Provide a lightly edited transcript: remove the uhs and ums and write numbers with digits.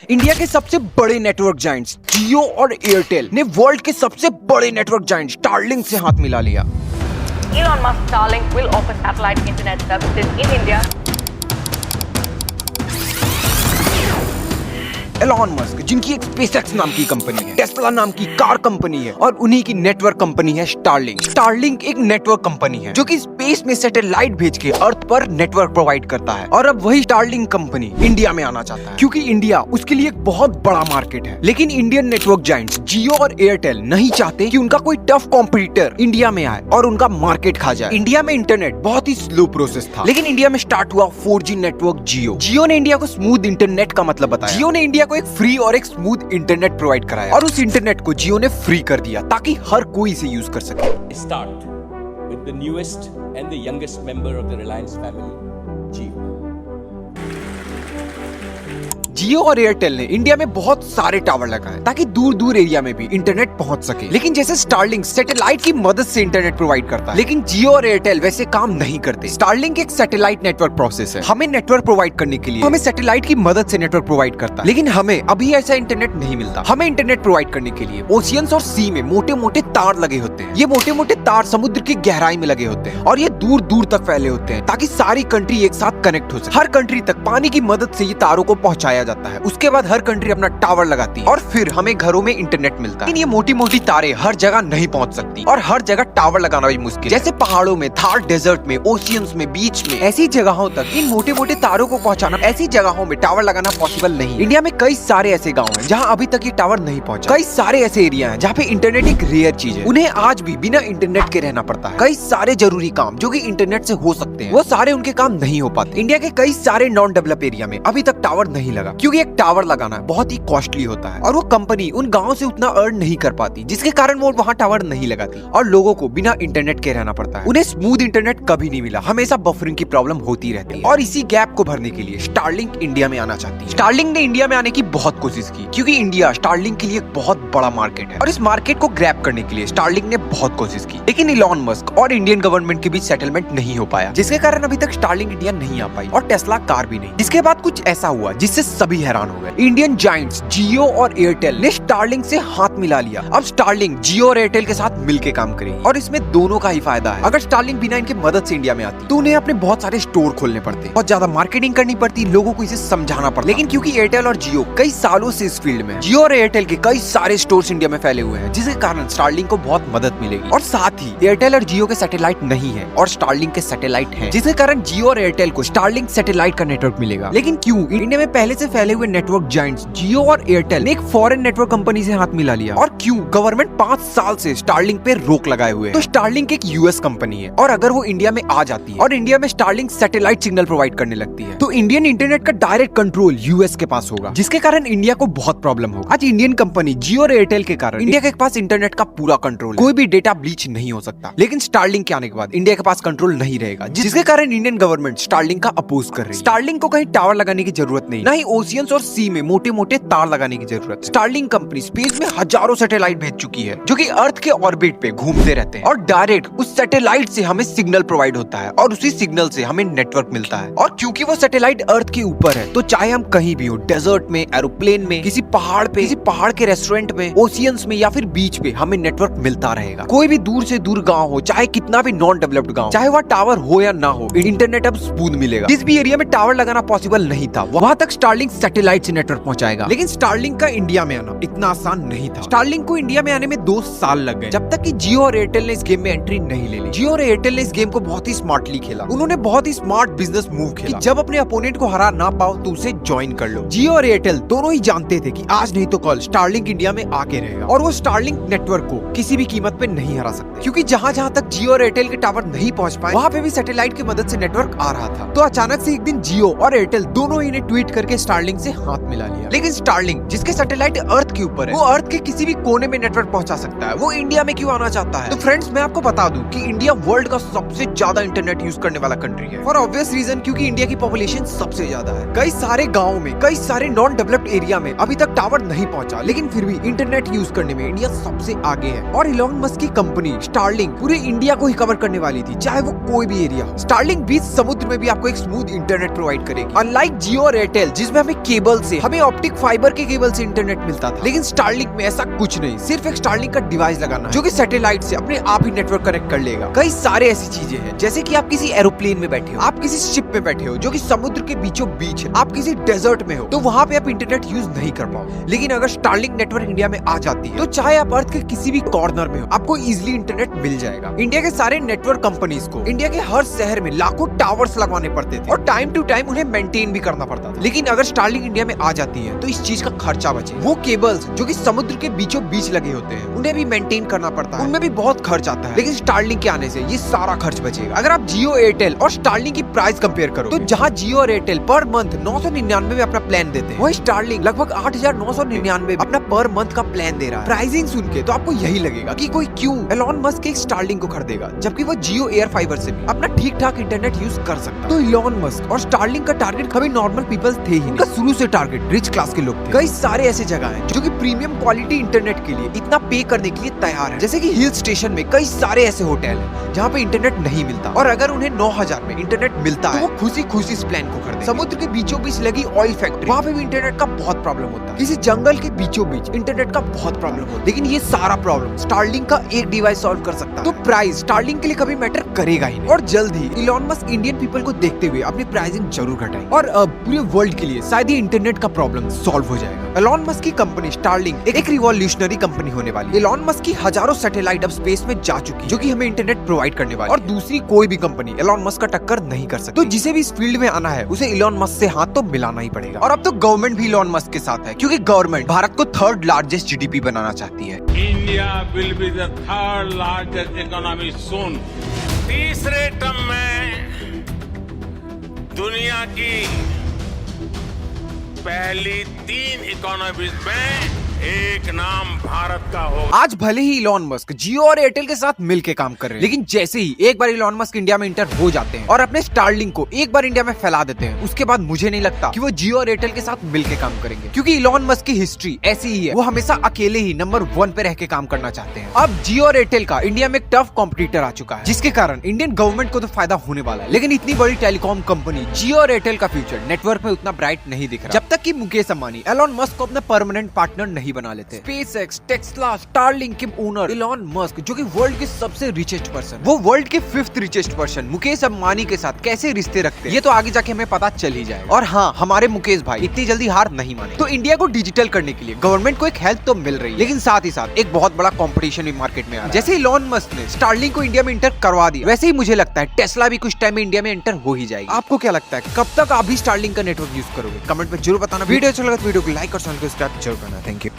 India के सबसे बड़े नेटवर्क जायंट्स जियो और एयरटेल ने वर्ल्ड के सबसे बड़े नेटवर्क जायंट स्टारलिंक से हाथ मिला लिया। Elon Musk Starlink will offer satellite internet services in India. Elon Musk, जिनकी एक स्पेसएक्स नाम की कंपनी है, टेस्ला नाम की कार कंपनी है और उन्हीं की नेटवर्क कंपनी है स्टारलिंक। स्टारलिंक एक नेटवर्क कंपनी है जो कि स्पेस में सैटेलाइट भेज के अर्थ पर नेटवर्क प्रोवाइड करता है। और अब वही स्टारलिंक कंपनी इंडिया में आना चाहता है क्योंकि इंडिया उसके लिए एक बहुत बड़ा मार्केट है। लेकिन इंडियन नेटवर्क जायंट्स जियो और एयरटेल नहीं चाहते कि उनका कोई टफ कॉम्पिटिटर इंडिया में आए और उनका मार्केट खा जाए। इंडिया में इंटरनेट बहुत ही स्लो प्रोसेस था, लेकिन इंडिया में स्टार्ट हुआ 4G नेटवर्क जियो। जियो ने इंडिया को स्मूथ इंटरनेट का मतलब बताया। जियो ने इंडिया को एक फ्री और एक स्मूथ इंटरनेट प्रोवाइड कराया और उस इंटरनेट को जियो ने फ्री कर दिया ताकि हर कोई इसे यूज कर सके। Start with the newest and the youngest member of the Reliance family, Jio. जियो और एयरटेल ने इंडिया में बहुत सारे टावर लगाए ताकि दूर दूर एरिया में भी इंटरनेट पहुंच सके। लेकिन जैसे स्टारलिंक सैटेलाइट की मदद से इंटरनेट प्रोवाइड करता है, लेकिन जियो और एयरटेल वैसे काम नहीं करते। स्टारलिंक एक सैटेलाइट नेटवर्क प्रोसेस है। हमें नेटवर्क प्रोवाइड करने के लिए हमें सैटेलाइट की मदद से नेटवर्क प्रोवाइड करता है, लेकिन हमें अभी ऐसा इंटरनेट नहीं मिलता। हमें इंटरनेट प्रोवाइड करने के लिए ओशियंस और सी में मोटे मोटे तार लगे होते हैं। ये मोटे मोटे तार समुद्र की गहराई में लगे होते हैं और ये दूर दूर तक फैले होते हैं ताकि सारी कंट्री एक साथ कनेक्ट हो सके। हर कंट्री तक पानी की मदद से ये तारों को पहुंचाया जाता है। उसके बाद हर कंट्री अपना टावर लगाती है और फिर हमें घरों में इंटरनेट मिलता है। लेकिन ये मोटी मोटी तारें हर जगह नहीं पहुंच सकती और हर जगह टावर लगाना भी मुश्किल है। जैसे पहाड़ों में, थार डेजर्ट में, ओशियंस में, बीच में, ऐसी जगहों तक इन मोटे मोटे तारों को पहुंचाना, ऐसी जगहों में टावर लगाना पॉसिबल नहीं। इंडिया में कई सारे ऐसे गाँव हैं जहाँ अभी तक ये टावर नहीं पहुंचा। कई सारे ऐसे एरिया हैं जहाँ पे इंटरनेट एक रेयर चीज है। उन्हें आज भी बिना इंटरनेट के रहना पड़ता है। कई सारे जरूरी काम जो कि इंटरनेट से हो सकते हैं, वो सारे उनके काम नहीं हो पाते। इंडिया के कई सारे नॉन डेवलप एरिया में अभी तक टावर नहीं लगा क्योंकि एक टावर लगाना बहुत ही कॉस्टली होता है और वो कंपनी उन गाँव से उतना अर्न नहीं कर पाती, जिसके कारण वो वहाँ टावर नहीं लगाती और लोगों को बिना इंटरनेट के रहना पड़ता है। उन्हें स्मूथ इंटरनेट कभी नहीं मिला, हमेशा बफरिंग की प्रॉब्लम होती रहती है। और इसी गैप को भरने के लिए स्टारलिंक इंडिया में आना चाहती है। स्टारलिंक ने इंडिया में आने की बहुत कोशिश की क्योंकि इंडिया स्टारलिंक के लिए एक बहुत बड़ा मार्केट है और इस मार्केट को ग्रैब करने के लिए स्टारलिंक ने बहुत कोशिश की। लेकिन इलॉन मस्क और इंडियन गवर्नमेंट के बीच सेटलमेंट नहीं हो पाया, जिसके कारण अभी तक स्टारलिंक इंडिया नहीं आ पाई और टेस्ला कार भी नहीं। जिसके बाद कुछ ऐसा हुआ जिससे सभी हैरान हो गए। इंडियन जायंट्स जियो और एयरटेल ने स्टारलिंक से हाथ मिला लिया। अब स्टारलिंक जियो और एयरटेल के साथ मिलकर काम करेगी और इसमें दोनों का ही फायदा है। अगर स्टारलिंक बिना इनके मदद से इंडिया में आती तो उन्हें अपने बहुत सारे स्टोर खोलने पड़ते, बहुत ज्यादा मार्केटिंग करनी पड़ती, लोगों को इसे समझाना पड़ता। लेकिन क्योंकि एयरटेल और जियो कई सालों से इस फील्ड में, जियो और एयरटेल के कई सारे स्टोर्स इंडिया में फैले हुए हैं, जिसके कारण स्टारलिंक को बहुत मदद मिलेगी। और साथ ही एयरटेल और जियो के सैटेलाइट नहीं है और स्टारलिंक के सैटेलाइट है, जिसके कारण जियो और एयरटेल को स्टारलिंक सैटेलाइट का नेटवर्क मिलेगा। लेकिन क्यों इंडिया में पहले से फैले हुए नेटवर्क जायंट्स जियो और एयरटेल ने एक फॉरेन नेटवर्क कंपनी से हाथ मिला लिया? और क्यों गवर्नमेंट 5 साल से स्टारलिंक पे रोक लगाए हुए है? तो स्टारलिंक एक यूएस कंपनी है और अगर वो इंडिया में आ जाती है और इंडिया में स्टारलिंक सैटेलाइट सिग्नल प्रोवाइड करने लगती है तो इंडियन इंटरनेट का डायरेक्ट कंट्रोल यूएस के पास होगा, जिसके कारण इंडिया को बहुत प्रॉब्लम होगा। आज इंडियन कंपनी जियो और एयरटेल के कारण इंडिया के पास इंटरनेट का पूरा कंट्रोल है। कोई भी डेटा ब्लीच नहीं हो सकता। लेकिन स्टारलिंक के आने के बाद इंडिया के पास कंट्रोल नहीं रहेगा, जिसके कारण इंडियन गवर्नमेंट स्टारलिंक का अपोज कर रही है। स्टारलिंक को कहीं टावर लगाने की जरूरत नहीं, ना ही ओशियंस और सी में मोटे मोटे तार लगाने की जरूरत है। स्टारलिंक कंपनी स्पेस में हजारों सैटेलाइट भेज चुकी है जो कि अर्थ के ऑर्बिट पे घूमते रहते हैं और डायरेक्ट उस सैटेलाइट से हमें सिग्नल प्रोवाइड होता है और उसी सिग्नल से हमें नेटवर्क मिलता है। और क्योंकि वो सैटेलाइट अर्थ के ऊपर है तो चाहे हम कहीं भी हो, डेजर्ट में, एरोप्लेन में, किसी पहाड़ पे, किसी पहाड़ के रेस्टोरेंट में, ओशियंस में या फिर बीच पे, हमें नेटवर्क मिलता रहेगा। कोई भी दूर से दूर गाँव हो, चाहे कितना भी नॉन डेवलप्ड गाँव, चाहे वहाँ टावर हो या ना हो, इंटरनेट अब स्मूथ मिलेगा। जिस भी एरिया में टावर लगाना पॉसिबल नहीं था वहाँ तक स्टारलिंक सैटेलाइट से नेटवर्क पहुँचाएगा। लेकिन स्टारलिंक का इंडिया में आना इतना आसान नहीं था। स्टारलिंक को इंडिया में आने में 2 साल लग गए, जब तक कि जियो और एयरटेल ने इस गेम में एंट्री नहीं ले ली। जियो और एयरटेल ने इस गेम को बहुत ही स्मार्टली खेला। उन्होंने बहुत ही स्मार्ट बिजनेस मूव खेला कि जब अपने अपोनेंट को हरा ना पाओ तो उसे ज्वाइन कर लो। जियो और एयरटेल दोनों ही जानते थे कि आज नहीं तो कल स्टारलिंक इंडिया में आके रहेगा और वो स्टारलिंक नेटवर्क को किसी भी कीमत पे नहीं हरा सकते, क्योंकि जहाँ जहाँ तक जियो और एयरटेल के टावर नहीं पहुँच पाए वहाँ पे भी सैटेलाइट की मदद से नेटवर्क आ रहा था। तो अचानक से एक दिन जियो और एयरटेल दोनों ही ने ट्वीट करके स्टारलिंक से हाथ मिला लिया। लेकिन स्टारलिंक, जिसके सैटेलाइट अर्थ के ऊपर है, वो अर्थ के किसी भी कोने में नेटवर्क पहुंचा सकता है, वो इंडिया में क्यों आना चाहता है? तो फ्रेंड्स, मैं आपको बता दूं कि इंडिया वर्ल्ड का सबसे ज्यादा इंटरनेट यूज करने वाला कंट्री है फॉर ऑब्वियस रीजन, क्योंकि इंडिया की पॉपुलेशन सबसे ज्यादा है। कई सारे गाँव में, कई सारे नॉन डेवलप्ड एरिया में अभी तक टावर नहीं पहुंचा, लेकिन फिर भी इंटरनेट यूज करने में इंडिया सबसे आगे है। और इलॉन मस्क की कंपनी स्टारलिंक पूरे इंडिया को ही कवर करने वाली थी, चाहे वो कोई भी एरिया हो। स्टारलिंक बीच समुद्र में भी आपको एक स्मूथ इंटरनेट प्रोवाइड करेगी, अनलाइक जियो और एयरटेल जिसमें हमें केबल से, हमें ऑप्टिक फाइबर के केबल से इंटरनेट मिलता था। लेकिन स्टारलिंक में ऐसा कुछ नहीं, सिर्फ एक स्टारलिंक का डिवाइस लगाना है जो कि सैटेलाइट से अपने आप ही नेटवर्क कनेक्ट कर लेगा। कई सारे ऐसी चीजें हैं, जैसे कि आप किसी एरोप्लेन में बैठे हो, आप किसी शिप में बैठे हो जो कि समुद्र के बीचों बीच है, आप किसी डेजर्ट में हो, तो वहां पे आप इंटरनेट यूज नहीं कर पाओ। लेकिन अगर स्टारलिंक नेटवर्क इंडिया में आ जाती है तो चाहे आप अर्थ के किसी भी कॉर्नर में हो, आपको इजिली इंटरनेट मिल जाएगा। इंडिया के सारे नेटवर्क कंपनीज को इंडिया के हर शहर में लाखों टावर्स लगवाने पड़ते थे और टाइम टू टाइम उन्हें मेंटेन भी करना पड़ता था। लेकिन अगर स्टारलिंक इंडिया में आ जाती है तो इस चीज का खर्चा बचे। वो केबल्स जो कि समुद्र के बीचों बीच लगे होते हैं, उन्हें भी मेंटेन करना पड़ता है, उनमें भी बहुत खर्च आता है। लेकिन स्टारलिंक के आने से ये सारा खर्च बचेगा। अगर आप जियो, एयरटेल और स्टारलिंक की प्राइस कंपेयर करो तो जहां जियो और एयरटेल पर मंथ 999 में अपना प्लान देते हैं, वही स्टारलिंक लगभग 8,999 में अपना पर मंथ का प्लान दे रहा है। प्राइसिंग सुन के तो आपको यही लगेगा कि कोई क्यों एलॉन मस्क एक स्टारलिंक को खरीदेगा, जबकि वो जियो एयर फाइबर से भी अपना ठीक ठाक इंटरनेट यूज कर सकता है। तो एलॉन मस्क और स्टारलिंक का टारगेट कभी नॉर्मल पीपल्स थे ही नहीं। उनका शुरू से टारगेट रिच क्लास के लोग थे। कई सारे ऐसे जगह हैं जो कि प्रीमियम क्वालिटी इंटरनेट के लिए इतना पे करने के लिए तैयार है, जैसे कि हिल स्टेशन में कई सारे ऐसे होटल हैं जहाँ पे इंटरनेट नहीं मिलता, और अगर उन्हें 9,000 में इंटरनेट मिलता है तो वो खुशी खुशी इस प्लान को खरीदेंगे। समुद्र के बीचों बीच लगी ऑयल फैक्ट्री, वहाँ पे भी इंटरनेट का बहुत प्रॉब्लम होता है। किसी जंगल के बीचों बीच इंटरनेट का बहुत प्रॉब्लम होता है। लेकिन ये सारा प्रॉब्लम स्टारलिंक का एक डिवाइस सॉल्व कर सकता है। तो प्राइस स्टारलिंक के लिए कभी मैटर करेगा ही नहीं। और जल्द ही इलॉन मस्क इंडियन पीपल को देखते हुए अपनी प्राइसिंग जरूर घटाएंगे और पूरे वर्ल्ड के लिए शायद ही इंटरनेट का प्रॉब्लम सॉल्व हो जाएगा। एलॉन मस्क की कंपनी स्टारलिंक एक रिवॉल्यूशनरी कंपनी होने वाली है। एलॉन मस्क की हजारों सैटेलाइट अब स्पेस में जा चुकी, जो कि हमें इंटरनेट प्रोवाइड करने वाली, और दूसरी कोई भी कंपनी एलॉन मस्क का टक्कर नहीं कर सकती। तो जिसे भी इस फील्ड में आना है उसे एलॉन मस्क से हाथ तो मिलाना ही पड़ेगा। और अब तो गवर्नमेंट भी एलॉन मस्क के साथ है, क्योंकि गवर्नमेंट भारत को थर्ड लार्जेस्ट जीडीपी बनाना चाहती है। India will be the third largest economy soon. तीसरे टर्म में दुनिया की पहली 3 इकोनॉमीज में एक नाम भारत का हो। आज भले ही इलॉन मस्क जियो और एयरटेल के साथ मिलके काम कर रहे हैं, लेकिन जैसे ही एक बार इलॉन मस्क इंडिया में इंटर हो जाते हैं और अपने स्टारलिंक को एक बार इंडिया में फैला देते हैं, उसके बाद मुझे नहीं लगता कि वो जियो और एयरटेल के साथ मिलके काम करेंगे, क्योंकि इलॉन मस्क की हिस्ट्री ऐसी ही है। वो हमेशा अकेले ही नंबर 1 पे रह के काम करना चाहते हैं। अब जियो और एयरटेल का इंडिया में एक टफ कॉम्पिटिटर आ चुका है, जिसके कारण इंडियन गवर्नमेंट को तो फायदा होने वाला है। लेकिन इतनी बड़ी टेलीकॉम कंपनी जियो और एयरटेल का फ्यूचर नेटवर्क में उतना ब्राइट नहीं दिख रहा, जब तक कि मुकेश अंबानी एलॉन मस्क को अपना परमानेंट पार्टनर नहीं बना लेते। SpaceX, टेस्ला, स्टारलिंक के ओनर एलॉन मस्क, जो कि वर्ल्ड के सबसे रिचेस्ट पर्सन, वो वर्ल्ड के 5th richest person Mukesh Ambani के साथ कैसे रिश्ते रखते हैं, ये तो आगे जाके हमें पता चल ही जाएगा। और हाँ, हमारे मुकेश भाई इतनी जल्दी हार नहीं माने। तो इंडिया को डिजिटल करने के लिए गवर्नमेंट को एक हेल्प तो मिल रही है, लेकिन साथ ही साथ एक बहुत बड़ा कंपटीशन भी मार्केट में आ रहा है। जैसे इलॉन मस्क ने स्टारलिंक को इंडिया में इंटर करवा दिया, वैसे ही मुझे लगता है टेस्ला भी कुछ टाइम में इंडिया में इंटर हो ही जाएगी। आपको क्या लगता है, कब तक आप भी स्टारलिंक का नेटवर्क यूज करोगे? कमेंट में जरूर बताना। वीडियो अच्छा लगा तो वीडियो को लाइक और चैनल को सब्सक्राइब जरूर करना। Thank you.